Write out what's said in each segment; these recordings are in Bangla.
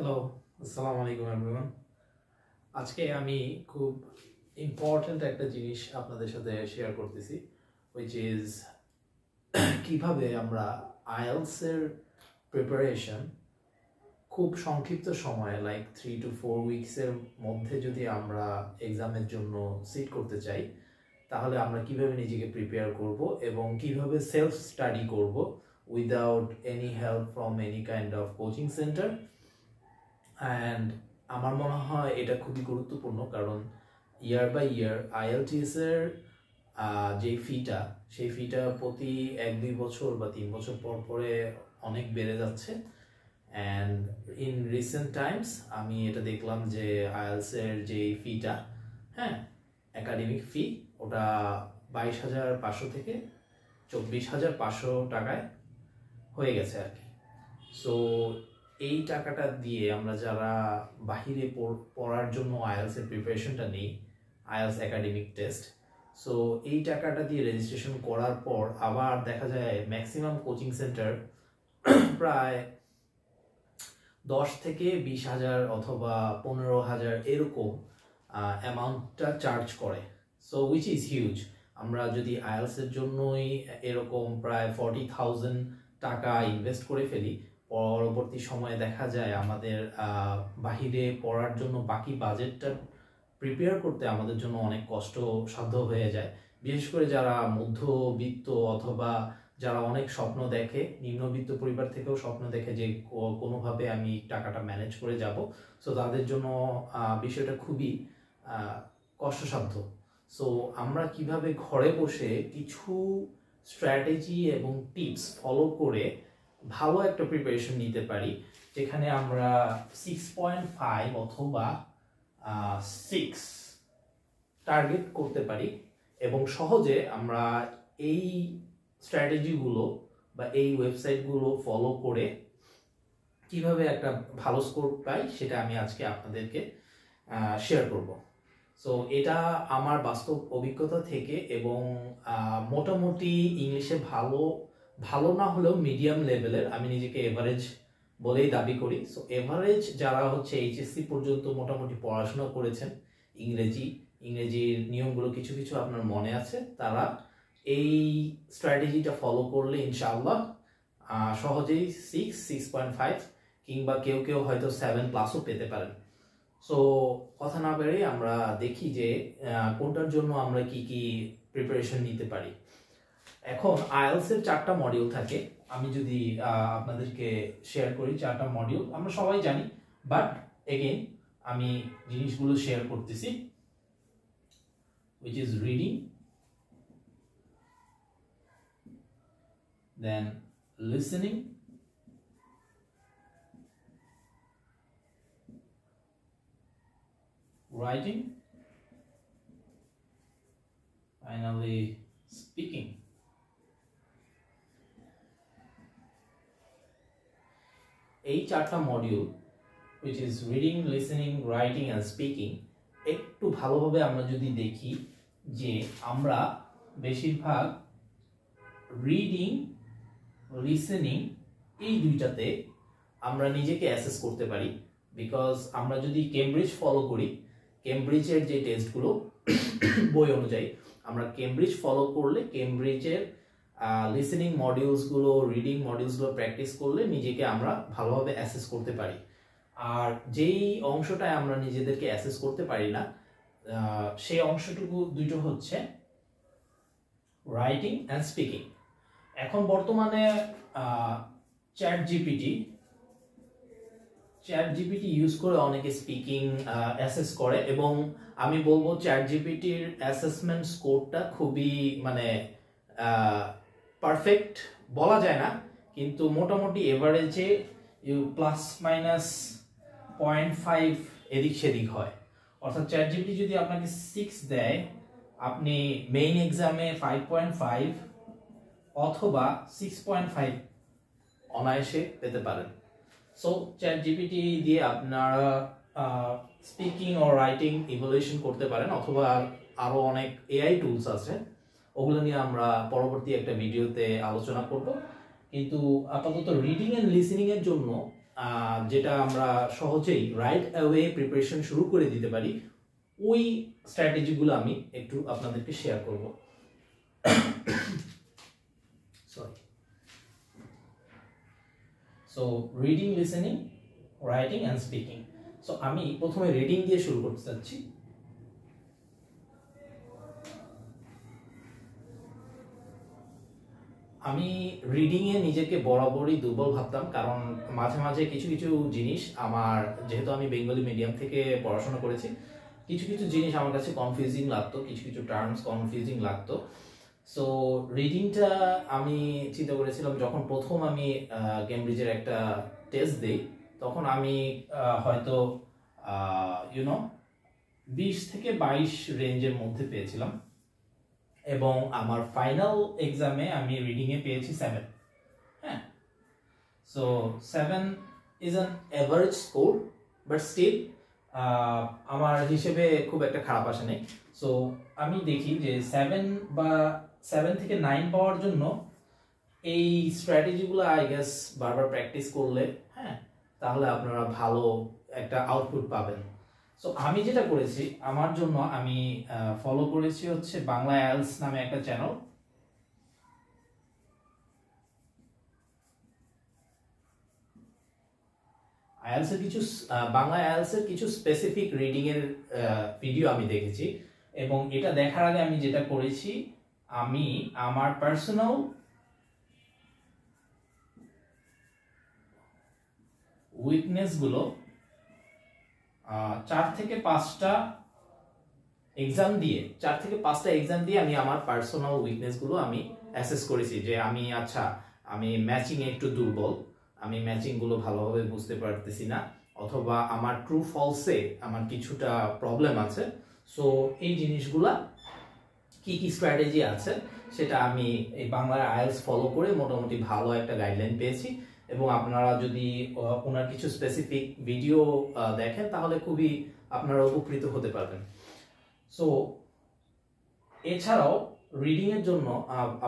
হ্যালো, আসসালামু আলাইকুম এভরিওয়ান। আজকে আমি খুব ইম্পর্ট্যান্ট একটা জিনিস আপনাদের সাথে শেয়ার করতেছি, which is কিভাবে আমরা আইএলটিএস এর প্রিপারেশন খুব সংক্ষিপ্ত সময়ে লাইক 3 to 4 উইকসের মধ্যে যদি আমরা এক্সামের জন্য সিট করতে চাই, তাহলে আমরা কিভাবে নিজেকে প্রিপেয়ার করব এবং কিভাবে সেলফ স্টাডি করব without any help from any kind of coaching centre. And আমার মনে হয় এটা খুবই গুরুত্বপূর্ণ, কারণ ইয়ার বাই ইয়ার আইএলটিএস এর যে ফিটা, সেই ফিটা প্রতি 1-2 বছর বা 3 বছর পর পরে অনেক বেড়ে যাচ্ছে। অ্যান্ড ইন রিসেন্ট টাইমস আমি এটা দেখলাম যে আইএলটিএস এর যে ফিটা, হ্যাঁ, একাডেমিক ফি, ওটা 22,500 থেকে 24,500 টাকায় হয়ে গেছে আর কি। সো এই টাকাটা দিয়ে আমরা যারা বাহিরে পড়ার জন্য আইএলটিএস এর প্রিপারেশনটা নেই, আইএলটিএস একাডেমিক টেস্ট, সো এই টাকাটা দিয়ে রেজিস্ট্রেশন করার পর আবার দেখা যায় ম্যাক্সিমাম কোচিং সেন্টার প্রায় 10 থেকে 20,000 অথবা 15,000 এরকম অ্যামাউন্টটা চার্জ করে। So which is huge. আমরা যদি আইএলটিএস এর জন্যই এরকম প্রায় 40,000 টাকা ইনভেস্ট করে ফেলি, পরবর্তী সময়ে দেখা যায় আমাদের বাহিরে পড়ার জন্য বাকি বাজেটটা প্রিপেয়ার করতে আমাদের জন্য অনেক কষ্টসাধ্য হয়ে যায়। বিশেষ করে যারা মধ্যবিত্ত অথবা যারা অনেক স্বপ্ন দেখে, নিম্নবিত্ত পরিবার থেকেও স্বপ্ন দেখে যে কোনোভাবে আমি টাকাটা ম্যানেজ করে যাব, সো তাদের জন্য বিষয়টা খুবই কষ্টসাধ্য। সো আমরা কিভাবে ঘরে বসে কিছু স্ট্র্যাটেজি এবং টিপস ফলো করে ভালো একটা প্রিপারেশন নিতে পারি, যেখানে আমরা 6.5 অথবা 6 টার্গেট করতে পারি এবং সহজে আমরা এই স্ট্র্যাটেজিগুলো বা এই ওয়েবসাইটগুলো ফলো করে কিভাবে একটা ভালো স্কোর পাই সেটা আমি আজকে আপনাদেরকে শেয়ার করব। সো এটা আমার বাস্তব অভিজ্ঞতা থেকে এবং মোটামুটি ইংলিশে ভালো না হলেও মিডিয়াম লেভেলের, আমি নিজেকে এভারেজ বলেই দাবি করি। সো এভারেজ যারা হচ্ছে এইচএসসি পর্যন্ত মোটামুটি পড়াশোনা করেছেন, ইংরেজির নিয়মগুলো কিছু কিছু আপনার মনে আছে, তারা এই স্ট্র্যাটেজিটা ফলো করলে ইনশাআল্লাহ সহজেই 6.5 কিংবা কেউ কেউ হয়তো 7+ পেতে পারেন। সো কথা না বেরিয়ে আমরা দেখি যে কোনটার জন্য আমরা কি কি প্রিপারেশন নিতে পারি। এখন আইএলটিএস এর 4টা মডিউল থাকে। আমি যদি আপনাদেরকে শেয়ার করি, 4টা মডিউল আমরা সবাই জানি, বাট এগেইন আমি জিনিসগুলো শেয়ার করতেছি, which is reading, then listening, writing, finally speaking. এই 4টা module, which is reading, listening, writing and speaking, একটু ভালোভাবে আমরা যদি দেখি যে আমরা বেশিরভাগ রিডিং, লিসেনিং এই দুইটাতে আমরা নিজেকে অ্যাসেস করতে পারি। বিকজ আমরা যদি কেমব্রিজ ফলো করি, কেমব্রিজের যে টেস্টগুলো বই অনুযায়ী, আমরা কেমব্রিজ ফলো করলে কেমব্রিজের লিসেনিং মডিউলসগুলো, রিডিং মডিউলসগুলো প্র্যাকটিস করলে নিজেকে আমরা ভালোভাবে অ্যাসেস করতে পারি। আর যেই অংশটায় আমরা নিজেদেরকে অ্যাসেস করতে পারি না, সেই অংশটুকু দুটো হচ্ছে রাইটিং অ্যান্ড স্পিকিং। এখন বর্তমানে চ্যাট জিপিটি ইউজ করে অনেকে স্পিকিং অ্যাসেস করে এবং আমি বলবো চ্যাট জিপিটির অ্যাসেসমেন্ট স্কোরটা খুবই পারফেক্ট বলা যায় না, কিন্তু মোটামুটি এভারেজে +- 0.5 এদিক হয়। অর্থাৎ চ্যাট জিপিটি যদি আপনাকে 6 দেয়, আপনি মেইন এক্সামে 5.5 অথবা 6.5 অনায়াসে পেতে পারেন। সো চ্যাট জিপিটি দিয়ে আপনারা স্পিকিং ও রাইটিং ইভালুয়েশন করতে পারেন, অথবা আরো অনেক এআই টুলস আছে, ওগুলো নিয়ে আমরা পরবর্তী একটা ভিডিওতে আলোচনা করব। কিন্তু আপাতত রিডিং এন্ড লিসেনিং এর জন্য যেটা আমরা সহজেই রাইট অ্যাওয়ে প্রিপারেশন শুরু করে দিতে পারি, ওই স্ট্র্যাটেজিগুলো আমি একটু আপনাদেরকে শেয়ার করব। Sorry. So reading, listening, writing and speaking. So আমি প্রথমে রিডিং দিয়ে শুরু করতে চাচ্ছি। আমি রিডিংয়ে নিজেকে বরাবরই দুর্বল ভাবতাম, কারণ মাঝে মাঝে কিছু কিছু জিনিস আমার, যেহেতু আমি বেঙ্গলি মিডিয়াম থেকে পড়াশোনা করেছি, কিছু কিছু জিনিস আমার কাছে কনফিউজিং লাগতো, কিছু কিছু টার্মস কনফিউজিং লাগতো। সো রিডিংটা আমি চিন্তা করেছিলাম, যখন প্রথম আমি কেমব্রিজের একটা টেস্ট দিই, তখন আমি হয়তো 20 থেকে 22 রেঞ্জের মধ্যে পেয়েছিলাম, এবং আমার ফাইনাল এক্সামে আমি রিডিংয়ে পেয়েছি 7। হ্যাঁ, so 7 is an average score, but still আমার হিসেবে খুব একটা খারাপ আসে নাই। সো আমি দেখি যে 7 থেকে 9 পাওয়ার জন্য এই স্ট্র্যাটেজিগুলো আই গেস বারবার প্র্যাকটিস করলে, হ্যাঁ, তাহলে আপনারা ভালো একটা আউটপুট পাবেন। সো আমি যেটা করেছি, আমার জন্য আমি ফলো করেছি হচ্ছে বাংলা আইএলটিএস নামে একটা চ্যানেল। বাংলা আইএলটিএস এর কিছু স্পেসিফিক রিডিং এর ভিডিও আমি দেখেছি, এবং এটা দেখার আগে আমি যেটা করেছি, আমি আমার পার্সোনাল উইকনেস গুলো 4 থেকে 5টা এক্সাম দিয়ে আমি আমার পার্সোনাল উইকনেস গুলো আমি অ্যাসেস করেছি, যে আমি ম্যাচিং এ একটু দুর্বল, আমি ম্যাচিং গুলো ভালোভাবে বুঝতে পারতেছি না, অথবা আমার ট্রু ফলসে আমার কিছুটা প্রবলেম আছে। সো এই জিনিসগুলা কি কি স্ট্র্যাটেজি আছে, সেটা আমি এই বাংলা আইএলটিএস ফলো করে মোটামুটি ভালো একটা গাইডলাইন পেয়েছি। এবং আপনারা যদি ওনার কিছু স্পেসিফিক ভিডিও দেখেন, তাহলে খুবই আপনারা উপকৃত হতে পারবেন। সো এছাড়াও রিডিং এর জন্য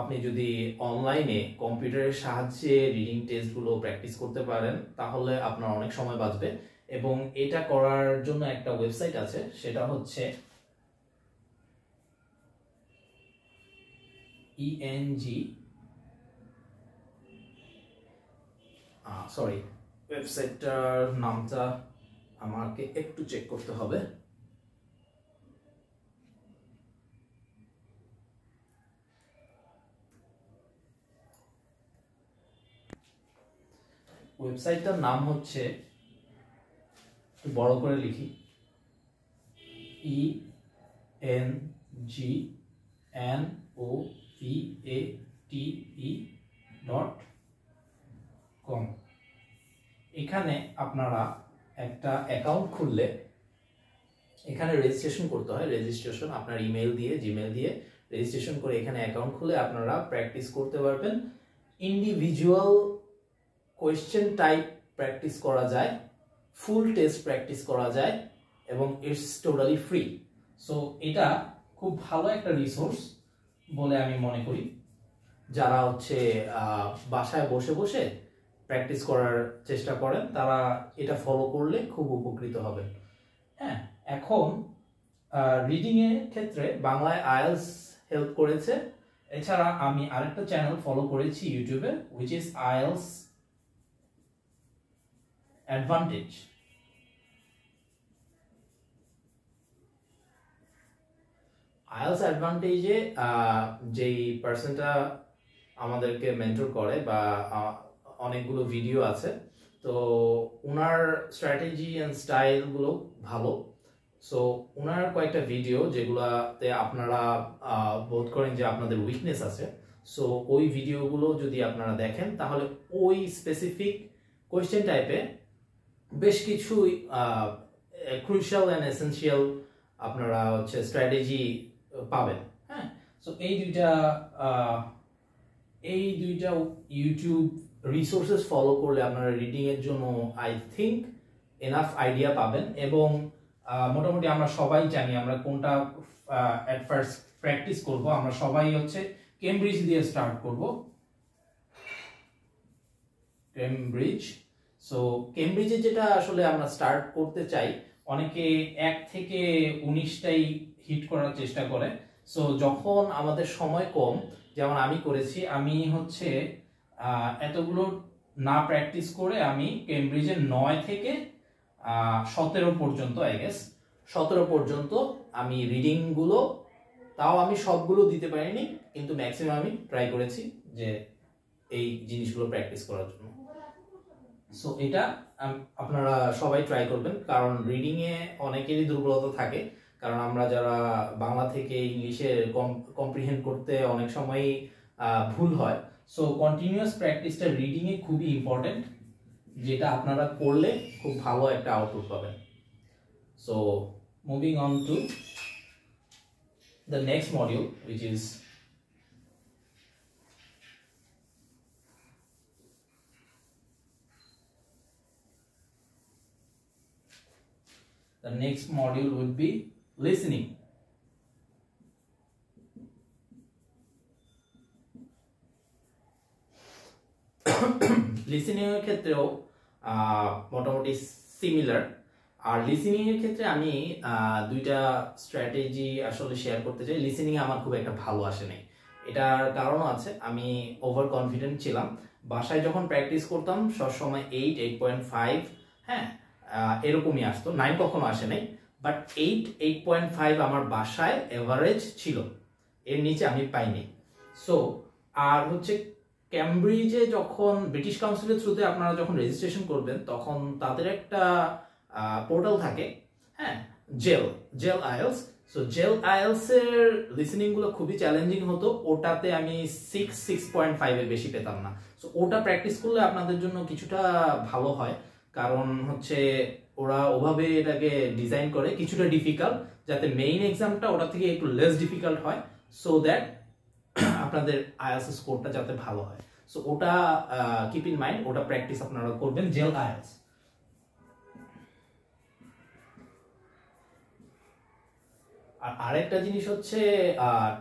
আপনি যদি অনলাইনে কম্পিউটারের সাহায্যে রিডিং টেস্টগুলো প্র্যাকটিস করতে পারেন, তাহলে আপনার অনেক সময় বাঁচবে। এবং এটা করার জন্য একটা ওয়েবসাইট আছে, সেটা হচ্ছে ওয়েবসাইটটার নামটা আমাকে একটু চেক করতে হবে। ওয়েবসাইটটার নাম হচ্ছে, বড় করে লিখি, ENGNOVATE.com। এখানে আপনারা একটা অ্যাকাউন্ট খুললে, এখানে রেজিস্ট্রেশন করতে হয়। রেজিস্ট্রেশন আপনার ইমেল দিয়ে, জিমেল দিয়ে রেজিস্ট্রেশন করে এখানে অ্যাকাউন্ট খুলে আপনারা প্র্যাকটিস করতে পারবেন। ইন্ডিভিজুয়াল কোয়েশ্চেন টাইপ প্র্যাকটিস করা যায়, ফুল টেস্ট প্র্যাকটিস করা যায়, এবং ইটস টোটালি ফ্রি। সো এটা খুব ভালো একটা রিসোর্স বলে আমি মনে করি। যারা বাসায় বসে বসে প্র্যাকটিস করার চেষ্টা করেন, তারা এটা ফলো করলে খুব উপকৃত হবেন। হ্যাঁ, এখন রিডিং এর ক্ষেত্রে বাংলায় আইএলটিএস হেল্প করেছে। এছাড়া আমি আরেকটা চ্যানেল ফলো করেছি ইউটিউবে, which is IELTS advantage. IELTS অ্যাডভান্টেজে যেই পার্সনটা আমাদেরকে মেন্টর করে, বা অনেকগুলো ভিডিও আছে, তো ওনার স্ট্র্যাটেজি অ্যান্ড স্টাইলগুলো ভালো। সো ওনার কয়েকটা ভিডিও যেগুলাতে আপনারা বোধ করেন যে আপনাদের উইকনেস আছে, সো ওই ভিডিওগুলো যদি আপনারা দেখেন, তাহলে ওই স্পেসিফিক কোয়েশ্চেন টাইপে বেশ কিছু ক্রুশিয়াল অ্যান্ড এসেনশিয়াল আপনারা স্ট্র্যাটেজি পাবেন। হ্যাঁ, সো এই দুইটা ইউটিউব রিসোর্সেস ফলো করলে আপনারা রিডিং এর জন্য আই থিঙ্ক এনাফ আইডিয়া পাবেন। এবং মোটামুটি আমরা সবাই জানি আমরা কোনটা এট ফার্স্ট প্র্যাকটিস করব। আমরা সবাই কেমব্রিজ দিয়ে স্টার্ট করব, কেমব্রিজ। সো কেমব্রিজে যেটা আসলে আমরা স্টার্ট করতে চাই, অনেকে 1 থেকে 19টাই হিট করার চেষ্টা করে। সো যখন আমাদের সময় কম, যেমন আমি করেছি, আমি হচ্ছে এতগুলো না প্র্যাকটিস করে আমি কেমব্রিজের 9 থেকে 17 পর্যন্ত, আই গেস 17 পর্যন্ত আমি রিডিংগুলো, তাও আমি সবগুলো দিতে পারিনি, কিন্তু ম্যাক্সিমাম আমি ট্রাই করেছি যে এই জিনিসগুলো প্র্যাকটিস করার জন্য। সো এটা আপনারা সবাই ট্রাই করবেন, কারণ রিডিং এ অনেকেরই দুর্বলতা থাকে, কারণ আমরা যারা বাংলা থেকে ইংলিশে কম্প্রিহেন্ড করতে অনেক সময় ভুল হয়। সো কন্টিনিউয়াস প্র্যাকটিসটা রিডিং এ খুবই ইম্পর্টেন্ট, যেটা আপনারা করলে খুব ভালো একটা আউটপুট পাবেন। So moving on to the next module, which is the next module would be listening. Listening এর ক্ষেত্রেও মোটামুটি সিমিলার। আর লিসেনিং এর ক্ষেত্রে আমি দুইটা স্ট্র্যাটেজি আসলে শেয়ার করতে চাই। লিসেনিং আমার খুব একটা ভালো আসে নাই, এটার কারণও আছে। আমি ওভার কনফিডেন্ট ছিলাম। বাসায় যখন প্র্যাকটিস করতাম সবসময় 8, 8.5, হ্যাঁ এরকমই আসতো, 9 কখনো আসে নাই, বাট 8, 8.5 আমার বাসায় এভারেজ ছিল, এর নিচে আমি পাইনি। সো আর হচ্ছে ক্যামব্রিজে যখন ব্রিটিশ কাউন্সিলের থ্রুতে আপনারা যখন রেজিস্ট্রেশন করবেন, তখন তাদের একটা পোর্টাল থাকে, হ্যাঁ, general IELTS. So general IELTS এর লিসেনিং গুলো খুবই চ্যালেঞ্জিং হতো, ওটাতে আমি 6.5 এর বেশি পেতাম না। সো ওটা প্র্যাকটিস করলে আপনাদের জন্য কিছুটা ভালো হয়, কারণ হচ্ছে ওরা ওভাবে এটাকে ডিজাইন করে কিছুটা ডিফিকাল্ট, যাতে মেইন এক্সামটা ওটা থেকে একটু লেস ডিফিকাল্ট হয়, সো দ্যাট আপনাদের আইএলস স্কোরটা যাতে ভালো হয়। সো ওটা কিপ ইন মাইন্ড, ওটা প্র্যাকটিস আপনারা করবেন, জেল আইএলস। আর আরেকটা জিনিস হচ্ছে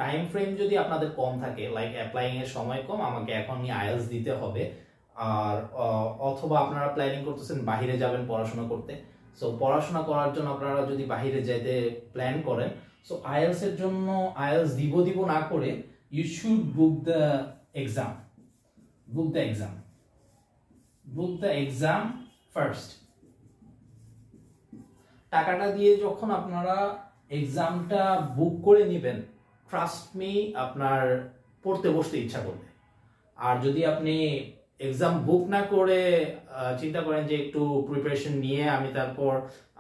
টাইম ফ্রেম যদি আপনাদের কম থাকে, লাইক অ্যাপ্লাইং এর সময় কম, আমাকে এখনই আইএলস দিতে হবে, আর অথবা আপনারা প্ল্যানিং করতেছেন বাইরে যাবেন পড়াশোনা করতে, সো পড়াশোনা করার জন্য আপনারা যদি বাইরে যেতে প্ল্যান করেন, সো আইএলস এর জন্য আইএলস দিব না করে you should book the exam first. টাকাটা দিয়ে যখন আপনারা এক্সামটা বুক করে নেবেন, ট্রাস্ট মি, আপনার পড়তে বসতে ইচ্ছা করবে। আর যদি আপনি এক্সাম বুক না করে চিন্তা করেন যে একটু প্রিপারেশন নিয়ে আমি তারপর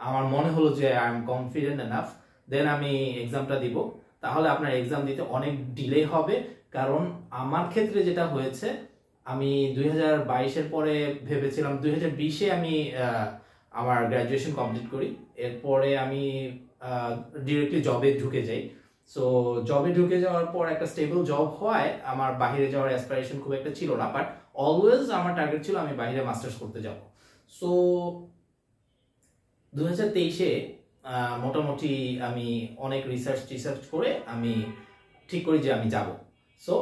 আমার মনে হলো যে আই এম কনফিডেন্ট এনাফ, দেন আমি এক্সামটা দিব, তাহলে আপনার এক্সাম দিতে অনেক ডিলে হবে। কারণ আমার ক্ষেত্রে যেটা হয়েছে, আমি 2022-এর পরে ভেবেছিলাম 2020-এ আমি আমার গ্র্যাজুয়েশন কমপ্লিট করি, এরপরে আমি ডিরেক্টলি জবে ঢুকে যাই। সো জবে ঢুকে যাওয়ার পর একটা স্টেবল জব হওয়ায় আমার বাইরে যাওয়ার অ্যাসপিরেশন খুব একটা ছিল না, বাট অলওয়েজ আমার টার্গেট ছিল আমি বাইরে মাস্টার্স করতে যাব। সো 2023-এ মোটামুটি আমি অনেক রিসার্চ করে আমি ঠিক করি যে আমি যাব। সো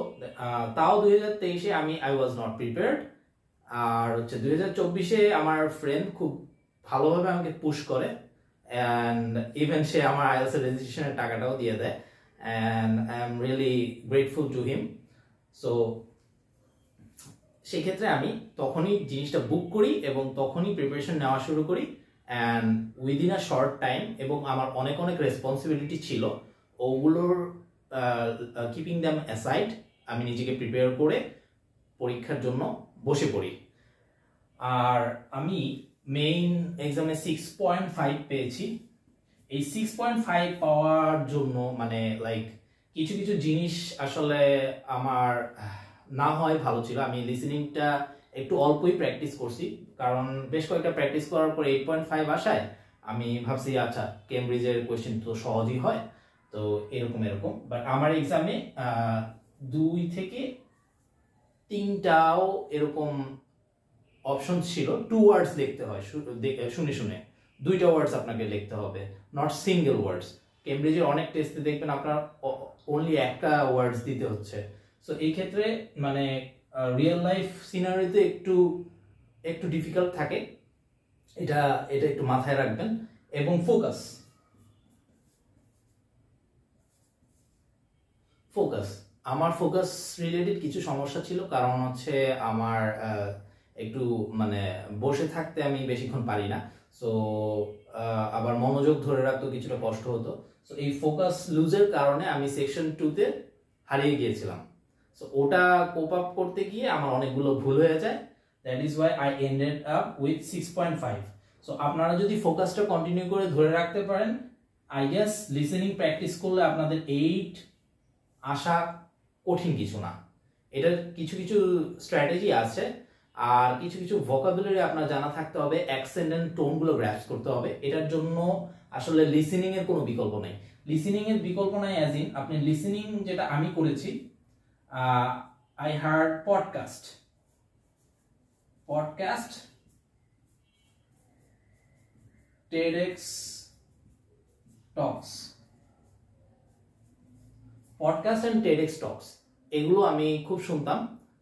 তাও 2023-এ আই ওয়াজ নট প্রিপেয়ার্ড। আর হচ্ছে 2024-এ আমার ফ্রেন্ড খুব ভালোভাবে আমাকে পুশ করে, অ্যান্ড ইভেন সে আমার আইএলটিএস এর রেজিস্ট্রেশনের টাকাটাও দিয়ে দেয়, and I am really grateful to him. So সেক্ষেত্রে আমি তখনই জিনিসটা বুক করি এবং তখনই প্রিপারেশন নেওয়া শুরু করি, and within a short time, এবং আমার অনেক রেসপন্সিবিলিটি ছিল, ওগুলোর কিপিং দ্যাম অ্যাসাইড আমি নিজেকে প্রিপেয়ার করে পরীক্ষার জন্য বসে পড়ি। আর আমি মেইন এক্সামে 6.5 পেয়েছি। এই 6.5 পাওয়ার জন্য মানে লাইক কিছু জিনিস আসলে আমার না হয় ভালো ছিল। আমি লিসেনিংটা একটু অল্পই প্র্যাকটিস করছি, কারণ বেশ কয়েকটা প্র্যাকটিস করার পর 8.5 আসায় আমি ভাবছি আচ্ছা কেমব্রিজের কোয়েশ্চেন তো সহজই হয়, তো এরকম। বাট আমার এক্সামে 2 থেকে 3টাও এরকম অপশন ছিল, 2 ওয়ার্ডস লিখতে হয়, শুনে 2টা ওয়ার্ডস আপনাকে লিখতে হবে, নট সিঙ্গেল ওয়ার্ডস। কেমব্রিজের অনেক টেস্টে দেখবেন আপনার অনলি একটা ওয়ার্ডস দিতে হচ্ছে। সো এই ক্ষেত্রে মানে রিয়েল লাইফ সিনারিতে একটু একটু ডিফিকাল্ট থাকে, এটা এটা একটু মাথায় রাখবেন। এবং ফোকাস ফোকাস আমার ফোকাস রিলেটেড কিছু সমস্যা ছিল, কারণ হচ্ছে আমার একটু মানে বসে থাকতে আমি বেশিক্ষণ পারি না, সো আবার মনোযোগ ধরে রাখতেও কিছুটা কষ্ট হতো। সো এই ফোকাস লুজের কারণে আমি সেকশন 2-তে হারিয়ে গিয়েছিলাম। সো ওটা কোপ আপ করতে গিয়ে আমার অনেকগুলো ভুল হয়ে যায়, that is Y I ended up with 6.5। So আপনারা যদি ফোকাসটা কন্টিনিউ করে ধরে রাখতে পারেন, আই গেস লিসেনিং প্র্যাকটিস করলে আপনাদের 8 আসা কঠিন কিছু না। এটার কিছু কিছু স্ট্র্যাটেজি আছে, আর কিছু কিছু ভোকাবুলারি আপনার জানা থাকতে হবে, অ্যাকসেন্ট এন্ড টোনগুলো গ্র্যাস্প করতে হবে। এটার জন্য আসলে লিসেনিং এর কোনো বিকল্প নেই। লিসেনিং এর বিকল্প নাই অ্যাজ ইন আপনি লিসেনিং যেটা আমি করেছি, I hard podcast TEDx Tux, podcast and TEDx টক্স এগুলো আমি খুব শুনতাম,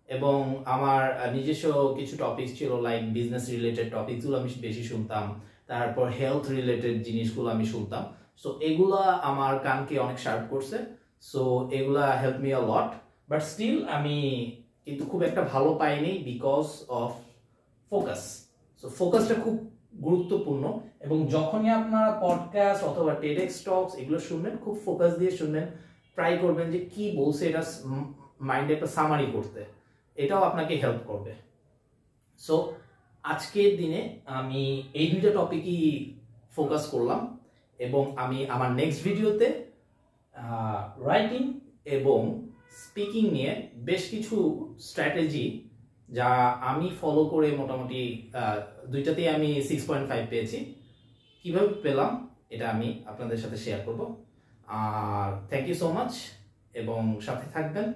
এবং আমার নিজস্ব কিছু টপিক ছিল লাইক বিজনেস রিলেটেড টপিকগুলো আমি বেশি শুনতাম, তারপর হেলথ রিলেটেড জিনিসগুলো আমি শুনতাম। সো এগুলা আমার কানকে অনেক শার্প করছে, সো এগুলা help me a lot. But still আমি কিন্তু খুব একটা ভালো পাইনি বিকজ অফ ফোকাস। সো ফোকাসটা খুব গুরুত্বপূর্ণ, এবং যখনই আপনারা পডকাস্ট অথবা TEDx টক্স এগুলো শুনবেন, খুব ফোকাস দিয়ে শুনবেন, ট্রাই করবেন যে কি বলছে এটা মাইন্ডে একটা সামারি করতে, এটাও আপনাকে হেল্প করবে। সো আজকের দিনে আমি এই দুইটা টপিকই ফোকাস করলাম, এবং আমি আমার নেক্সট ভিডিওতে রাইটিং এবং স্পিকিং নিয়ে বেশ কিছু স্ট্র্যাটেজি যা আমি ফলো করে মোটামুটি দুইটাতেই আমি 6.5 পেয়েছি, কিভাবে পেলাম এটা আমি আপনাদের সাথে শেয়ার করব। আর থ্যাংক ইউ সো মাচ, এবং সাথে থাকবেন।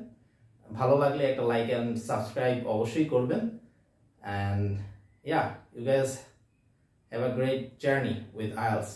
ভালো লাগলে একটা লাইক অ্যান্ড সাবস্ক্রাইব অবশ্যই করবেন। And yeah, you guys have a great journey with IELTS.